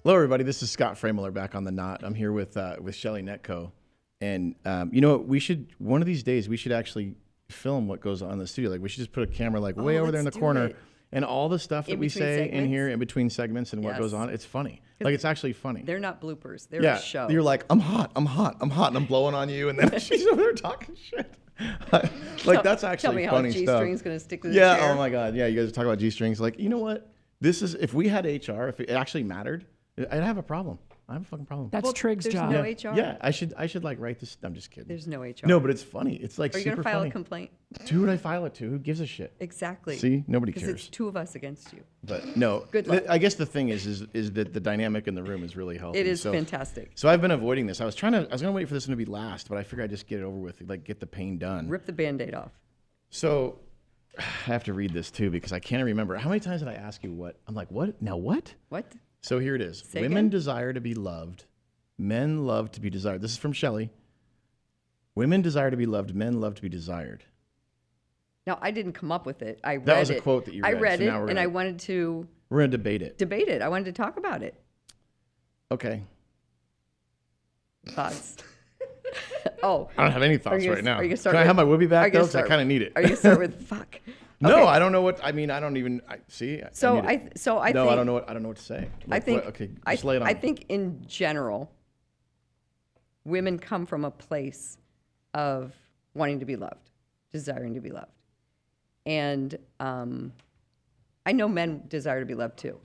Hello, everybody. This is Scott Freymuller back on the Knot. I'm here with Shelly Netco, and you know what? One of these days we should actually film what goes on in the studio. Like we should just put a camera like way over there in the corner, and all the stuff that we say in here in between segments and what goes on. It's funny. Like it's actually funny. They're not bloopers. They're a show. You're like, I'm hot, and I'm blowing on you, and then she's over there talking shit. Like that's actually funny stuff. Tell me how G-string's gonna stick to the chair. Oh my God. Yeah, you guys talk about G-strings. Like, you know what? This is if we had HR, if it actually mattered, I'd have a problem. I have a fucking problem. That's Trig's job. No HR. Yeah, I should like write this. I'm just kidding. There's no HR. No, but it's funny. It's like Are you super gonna file funny. a complaint? Who would I file it to? Who gives a shit? Exactly. See, nobody cares. Because it's two of us against you. But no, Good luck. I guess the thing is that the dynamic in the room is really healthy. It is fantastic. So I've been avoiding this. I was gonna wait for this one to be last, but I figured I'd just get it over with, like get the pain done. Rip the Band-Aid off. So I have to read this too because I can't remember. How many times did I ask you what? I'm like, what? Now what? What? So here it is. Say Women again? desire to be loved. Men love to be desired. This is from Shelley. Women desire to be loved. Men love to be desired. Now, I didn't come up with it. I read it. That was a quote that you read. I read so it, and I wanted to We're going to debate it. debate it. I wanted to talk about it. Okay. Thoughts? Oh. I don't have any thoughts you- right now. are you gonna Can start I with- have my whoopee are back you though? gonna 'Cause I start- kind of need it. Are you gonna start with fuck? No, Okay. I don't know what. I mean, I don't even. See. So need it. no, I no, think, I don't know what. I don't know what to say. I Like, think. what- okay, just lay it on. I think in general, women come from a place of wanting to be loved, desiring to be loved, and I know men desire to be loved too,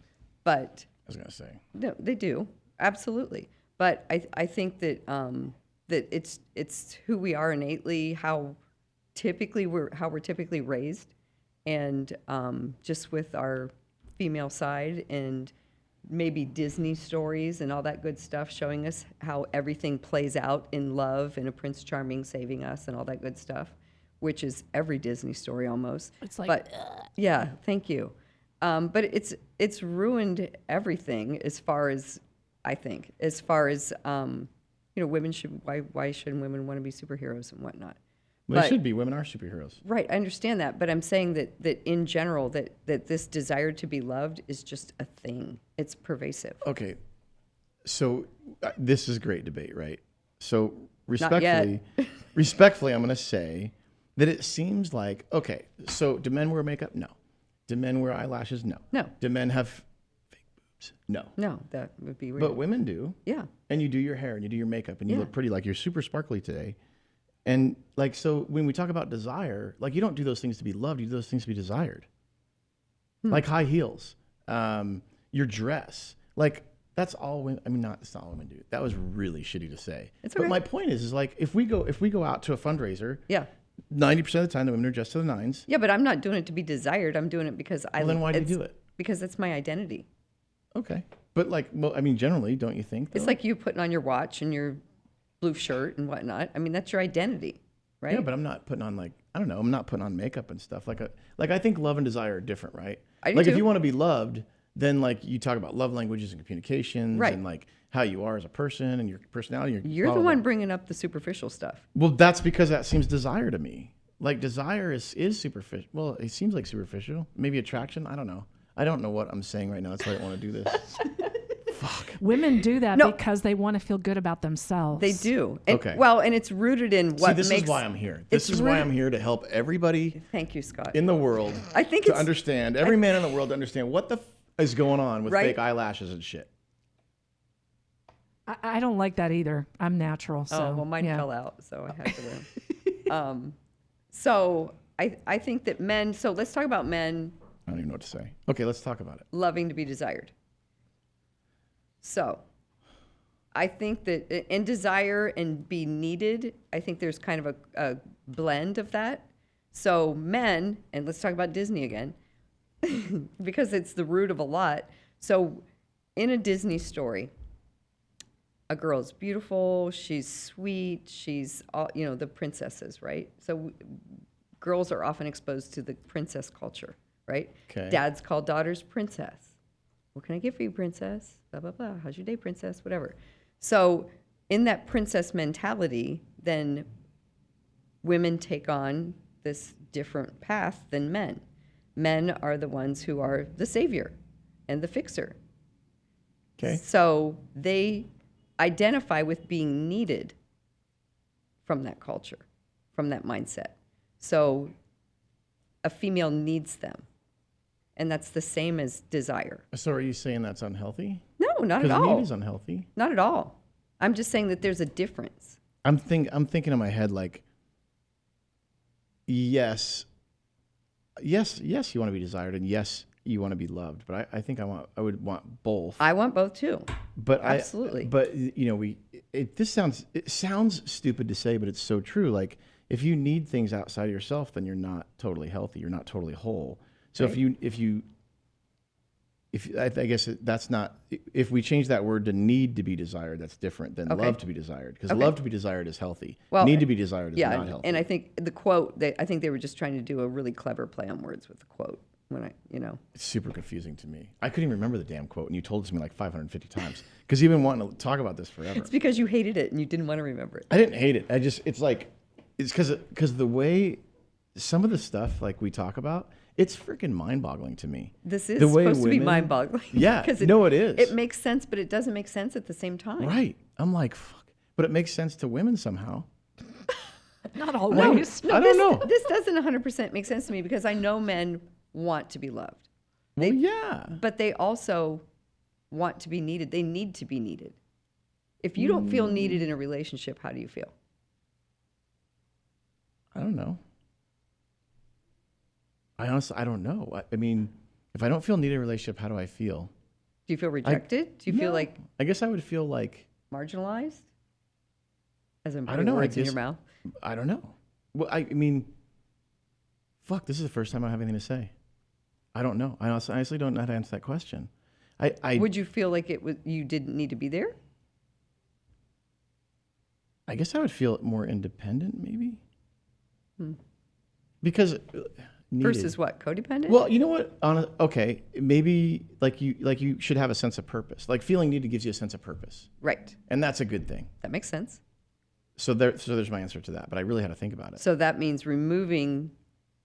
but I was gonna say. no, they do absolutely. But I think that that it's who we are innately, how we're typically raised, and just with our female side and maybe Disney stories and all that good stuff showing us how everything plays out in love and a Prince Charming saving us and all that good stuff, which is every Disney story almost. It's like, but yeah, thank you. But it's ruined everything as far as I think, as far as women should why shouldn't women want to be superheroes and whatnot? Well, they should be. Women are superheroes. Right, I understand that, but I'm saying that in general that this desire to be loved is just a thing. It's pervasive. Okay, so this is a great debate, right? So Not yet. respectfully, I'm going to say that it seems like okay. So do men wear makeup? No. Do men wear eyelashes? No. No. Do men have fake boobs? No. No, that would be weird. But women do. Yeah. And you do your hair and you do your makeup and you Yeah. look pretty, like you're super sparkly today. And like, so when we talk about desire, like you don't do those things to be loved, you do those things to be desired. Like high heels, your dress, like that's all women, I mean, that's not all women do. That was really shitty to say. It's But okay. my point is like, if we go out to a fundraiser, Yeah. 90% of the time the women are dressed to the nines. Yeah, but I'm not doing it to be desired. I'm doing it because Well, then why do you do it? Because it's my identity. Okay. But like, well, I mean, generally, don't you think? It's though? like you putting on your watch and your blue shirt and whatnot. I mean, that's your identity, right? Yeah, but I'm not putting on like, I don't know, I'm not putting on makeup and stuff. Like I think love and desire are different, right? I do like if too. you want to be loved, then like you talk about love languages and communications Right. and like how you are as a person and your personality. You're blah, the blah, one blah. bringing up the superficial stuff. Well, that's because that seems desire to me. Like desire is superficial. Well, it seems like superficial. Maybe attraction. I don't know. I don't know what I'm saying right now. That's why I don't want to do this. Fuck. women do that No. because they want to feel good about themselves. They do. And, Okay. Well, and it's rooted in what See, this makes. is why I'm here. This it's is why root- I'm here to help everybody Thank you, Scott. in the world I think to it's understand, every man in the world to understand what the is going on with Right. fake eyelashes and shit. I don't like that either. I'm natural. So, Oh, well, mine yeah. fell out, so I had to learn. So I think that men. So let's talk about men I don't even know what to say. Okay, let's talk about it. loving to be desired. So I think that in desire and be needed, I think there's kind of a blend of that. So men, and let's talk about Disney again, because it's the root of a lot. So in a Disney story, a girl's beautiful, she's sweet, she's all, the princesses, right? So girls are often exposed to the princess culture, right? Okay. Dads call daughters princess. What can I get for you, princess? Blah, blah, blah. How's your day, princess? Whatever. So in that princess mentality, then women take on this different path than men. Men are the ones who are the savior and the fixer. Okay. So they identify with being needed from that culture, from that mindset. So a female needs them. And that's the same as desire. So are you saying that's unhealthy? No, not at Because all. need is unhealthy. Not at all. I'm just saying that there's a difference. I'm thinking in my head like, yes, you want to be desired, and yes, you want to be loved. But I think I would want both. I want both too. But Absolutely. But it sounds stupid to say, but it's so true. Like if you need things outside of yourself, then you're not totally healthy. You're not totally whole. So Right. I guess that's not, if we change that word to need to be desired, that's different than Okay. love to be desired. Because Okay. love to be desired is healthy. Well, Need to be desired is Yeah, not healthy. and I think the quote, I think they were just trying to do a really clever play on words with the quote. It's super confusing to me. I couldn't even remember the damn quote, and you told it to me like 550 times. Because you've been wanting to talk about this forever. It's because you hated it and you didn't want to remember it. I didn't hate it. It's because the way some of the stuff like we talk about, it's freaking mind-boggling to me. This is The way supposed to be women- mind-boggling. Yeah, because no, it is. It makes sense, but it doesn't make sense at the same time. Right. I'm like, fuck. But it makes sense to women somehow. Not always. I don't know. This doesn't 100% make sense to me because I know men want to be loved, Well, yeah. but they also want to be needed. They need to be needed. If you don't feel needed in a relationship, how do you feel? I don't know. I don't know. I mean, if I don't feel needed in a relationship, how do I feel? Do you feel rejected? Do you feel No. like I guess I would feel like, marginalized? As in I don't know. words I in guess, your mouth? I don't know. Well, I mean, fuck, this is the first time I have anything to say. I don't know. I honestly don't know how to answer that question. Would you feel like you didn't need to be there? I guess I would feel more independent, maybe. Because needed. Versus what? Codependent? Well, you know what? Okay, maybe like you should have a sense of purpose. Like feeling needed gives you a sense of purpose, Right. and that's a good thing. That makes sense. So there's my answer to that. But I really had to think about it. So that means removing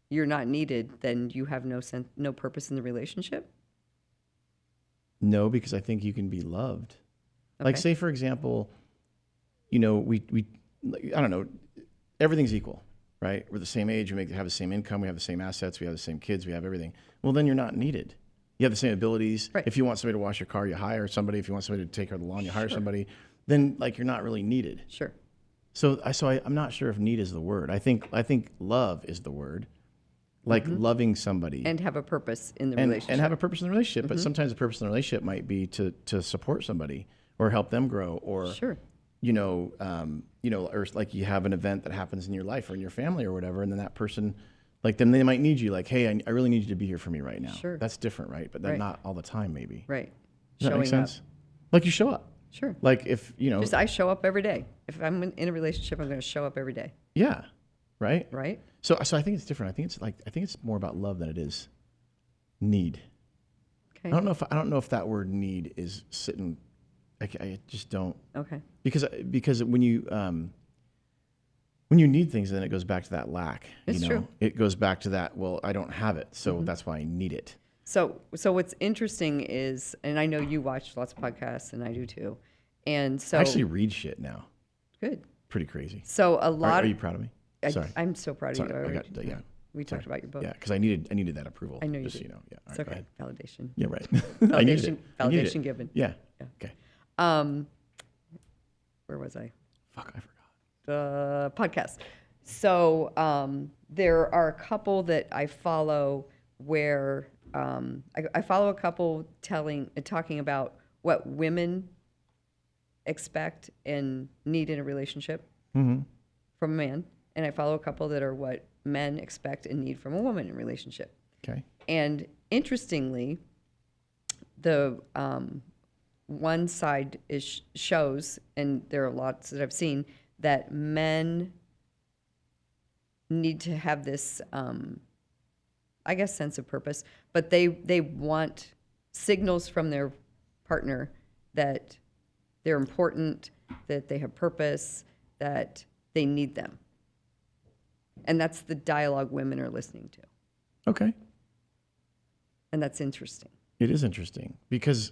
you're not needed, then you have no purpose in the relationship? No, because I think you can be loved. Like Okay. say for example, we I don't know, everything's equal, right? We're the same age, we have the same income, we have the same assets, we have the same kids, we have everything. Well, then you're not needed. You have the same abilities. Right. If you want somebody to wash your car, you hire somebody. If you want somebody to take care of the lawn, you hire somebody. Then like you're not really needed. Sure. So I'm not sure if need is the word. I think love is the word. Like loving somebody And have a purpose in the and relationship. have a purpose in the relationship. But sometimes the purpose in the relationship might be to support somebody or help them grow or Sure. or like you have an event that happens in your life or in your family or whatever, and then that person, like then they might need you. Like, hey, I really need you to be here for me right now. Sure. That's different, right? But then Right. not all the time, maybe. Right. Does that make Showing sense? Like you show up. Sure. Like if Just I show up every day. If I'm in a relationship, I'm going to show up every day. yeah, right. Right? So I think it's different. I think it's more about love than it is need. Okay. I don't know if that word need is sitting. I just don't. Okay. Because when you need things, then it goes back to that lack. It's true. It goes back to that. Well, I don't have it, so that's why I need it. So what's interesting is, and I know you watch lots of podcasts, and I do too, and so I actually read shit now. good. Pretty crazy. So a lot. Are you proud of me? Sorry. I'm so proud of Sorry, you. I already. got- yeah. We talked Sorry. about your book. Yeah, because I needed that approval. I know you just did. so you know. Yeah. All It's right, go okay. ahead. Validation. Yeah, right. I needed Validation. it. I needed Validation it. given. Yeah. Yeah. Okay. Where was I? Fuck, I forgot. Podcast. So there are a couple that I follow where I follow a couple talking about what women expect and need in a relationship from a man, and I follow a couple that are what men expect and need from a woman in a relationship. Okay. And interestingly, the one side shows, and there are lots that I've seen, that men need to have this, I guess, sense of purpose, but they want signals from their partner that they're important, that they have purpose, that they need them. And that's the dialogue women are listening to. Okay. And that's interesting. It is interesting because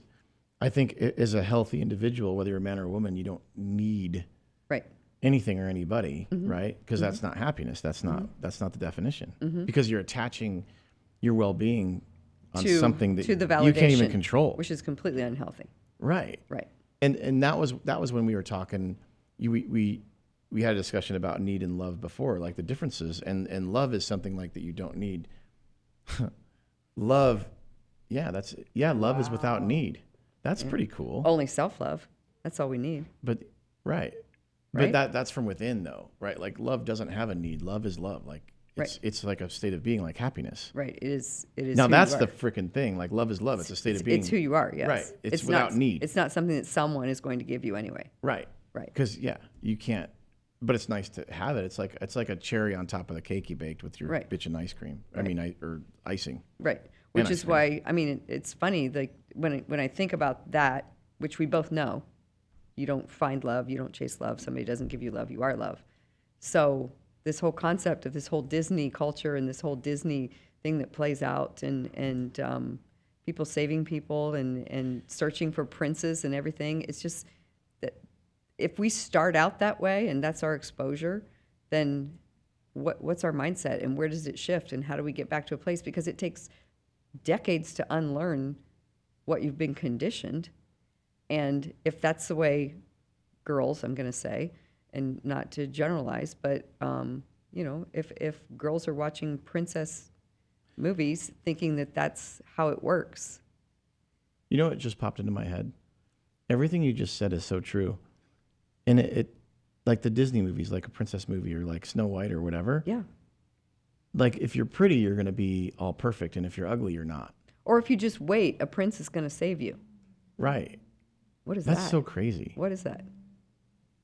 I think as a healthy individual, whether you're a man or a woman, you don't need Right. anything or anybody, right? Because that's not happiness. That's not the definition. Because you're attaching your well-being on something that to the validation, you can't even control. which is completely unhealthy. Right. Right. And that was when we were talking. We had a discussion about need and love before, like the differences. And love is something like that you don't need. Love, love is without need. That's pretty cool. Only self-love. That's all we need. But right. Right? But that's from within though, right? Like love doesn't have a need. Love is love. Like it's like a state of being, like happiness. Right. It is. Now who that's you the are. freaking thing. Like love is love. It's a state of being. It's who you are. Yes. Right. It's without need. It's not something that someone is going to give you anyway. Right. Right. Because you can't. But it's nice to have it. It's like a cherry on top of the cake you baked with your bitchin' ice cream. Right. I mean, or icing. Right. Which And is why, I mean, it's funny, like when I think about that, which we both know, you don't find love, you don't chase love, somebody doesn't give you love, you are love. So this whole concept of this whole Disney culture and this whole Disney thing that plays out and people saving people and searching for princes and everything, it's just that if we start out that way and that's our exposure, then what's our mindset and where does it shift and how do we get back to a place? Because it takes decades to unlearn what you've been conditioned. And if that's the way girls, I'm going to say, and not to generalize, but, if girls are watching princess movies thinking that that's how it works. You know what just popped into my head? Everything you just said is so true. And it like the Disney movies, like a princess movie or like Snow White or whatever. Yeah. Like if you're pretty, you're going to be all perfect. And if you're ugly, you're not. Or if you just wait, a prince is going to save you. Right. What is that? That's so crazy. What is that?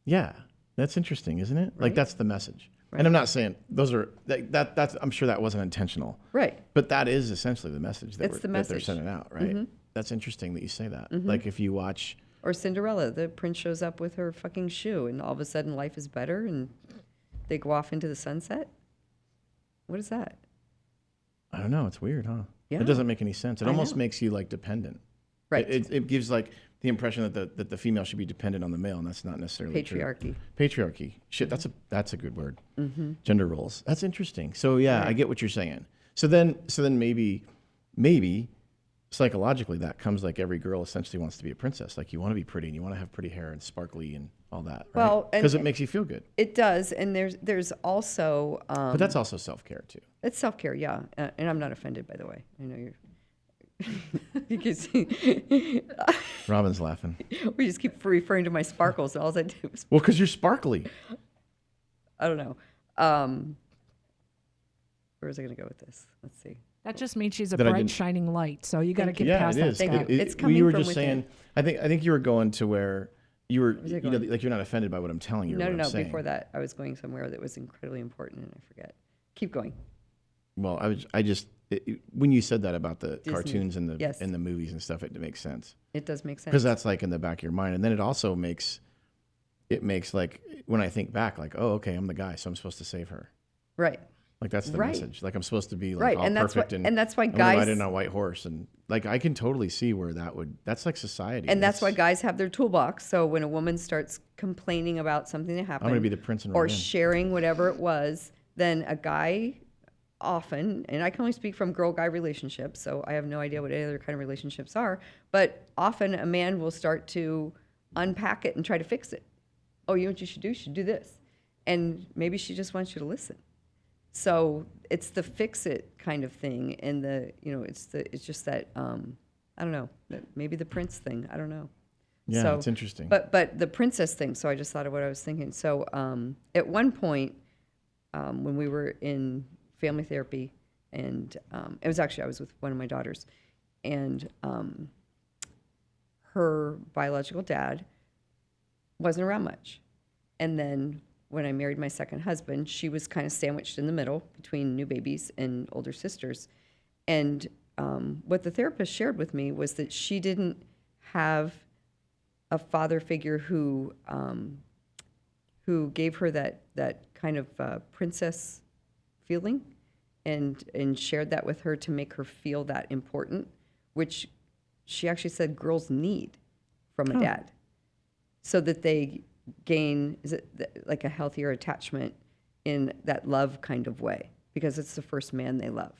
Yeah. That's interesting, isn't it? Right. Like that's the message. Right. And I'm not saying those are that's I'm sure that wasn't intentional. Right. But that is essentially the message that, It's the that they're message. sending out, right? That's interesting that you say that. Like if you watch Or Cinderella, the prince shows up with her fucking shoe and all of a sudden life is better and they go off into the sunset. What is that? I don't know. It's weird, huh? Yeah. It doesn't make any sense. It I almost know. makes you like dependent. Right. It gives like the impression that the female should be dependent on the male, and that's not necessarily Patriarchy. true. Patriarchy. Shit, that's a good word. Gender roles. That's interesting. So yeah, I get what you're saying. So then maybe psychologically that comes like every girl essentially wants to be a princess. Like you want to be pretty and you want to have pretty hair and sparkly and all that. Right? Well, and- because it makes you feel good. It does, and there's also But that's also self-care too. it's self-care, yeah. And I'm not offended, by the way. I know you're. You can see. Robin's laughing. We just keep referring to my sparkles, and all I do is Well, because you're sparkly. I don't know. Where was I going to go with this? Let's see. That just means she's a That I bright, didn't- shining light. So you got to Thank you. get Yeah, past it that is. Thank stuff. you. It's coming you were from just within. saying. I think you were going to where you were. Was I You know, going? like you're not offended by what I'm telling you. or No, what no, I'm no. saying. Before that, I was going somewhere that was incredibly important, and I forget. Keep going. Well, when you said that about the Disney. cartoons and the Yes. and the movies and stuff, it makes sense It does make sense. because that's like in the back of your mind, and then it also makes like when I think back, like, oh, okay, I'm the guy, so I'm supposed to save her. Right. Like that's the Right. message. Like I'm supposed to be like Right, all and that's perfect why- and that's why I'm gonna ride guys- in on a white horse, and like I can totally see where that's like society. And that's why guys have their toolbox. So when a woman starts complaining about something that happened, I'm gonna be the prince and or ride in. sharing whatever it was, then a guy often, and I can only speak from girl-guy relationships, so I have no idea what any other kind of relationships are, but often a man will start to unpack it and try to fix it. Oh, you know what you should do? You should do this. And maybe she just wants you to listen. So it's the fix it kind of thing, and it's just that I don't know, maybe the prince thing. I don't know. Yeah, So, it's interesting. But the princess thing. So I just thought of what I was thinking. So at one point, when we were in family therapy, and it was actually I was with one of my daughters, and her biological dad wasn't around much, and then when I married my second husband, she was kind of sandwiched in the middle between new babies and older sisters. And what the therapist shared with me was that she didn't have a father figure who gave her that kind of princess feeling and shared that with her to make her feel that important, which she actually said girls need. from a dad, so that they gain like a healthier attachment in that love kind of way, because it's the first man they love.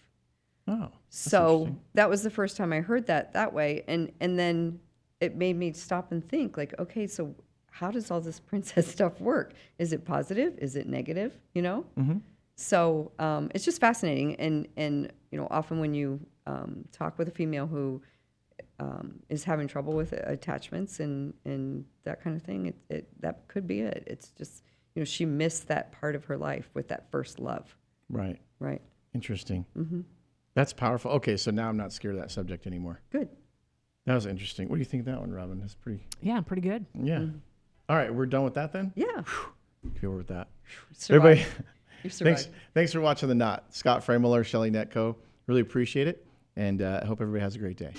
Oh, so that was the first time I heard that way, and then it made me stop and think, like, okay, so how does all this princess stuff work? Is it positive? Is it negative? You know? Mm-hmm. So it's just fascinating, and often when you talk with a female who is having trouble with attachments and that kind of thing, that could be it. It's just, she missed that part of her life with that first love. Right. Right. Interesting. Mm-hmm. That's powerful. Okay, so now I'm not scared of that subject anymore. Good. That was interesting. What do you think of that one, Robin? That's pretty. Yeah, pretty good. Yeah. Mm-hmm. All right, we're done with that then? Yeah. Be over with that. Survived. Everybody, You survived. thanks for watching The Knot. Scott Freymuller, Shelley Netco. Really appreciate it, and I hope everybody has a great day.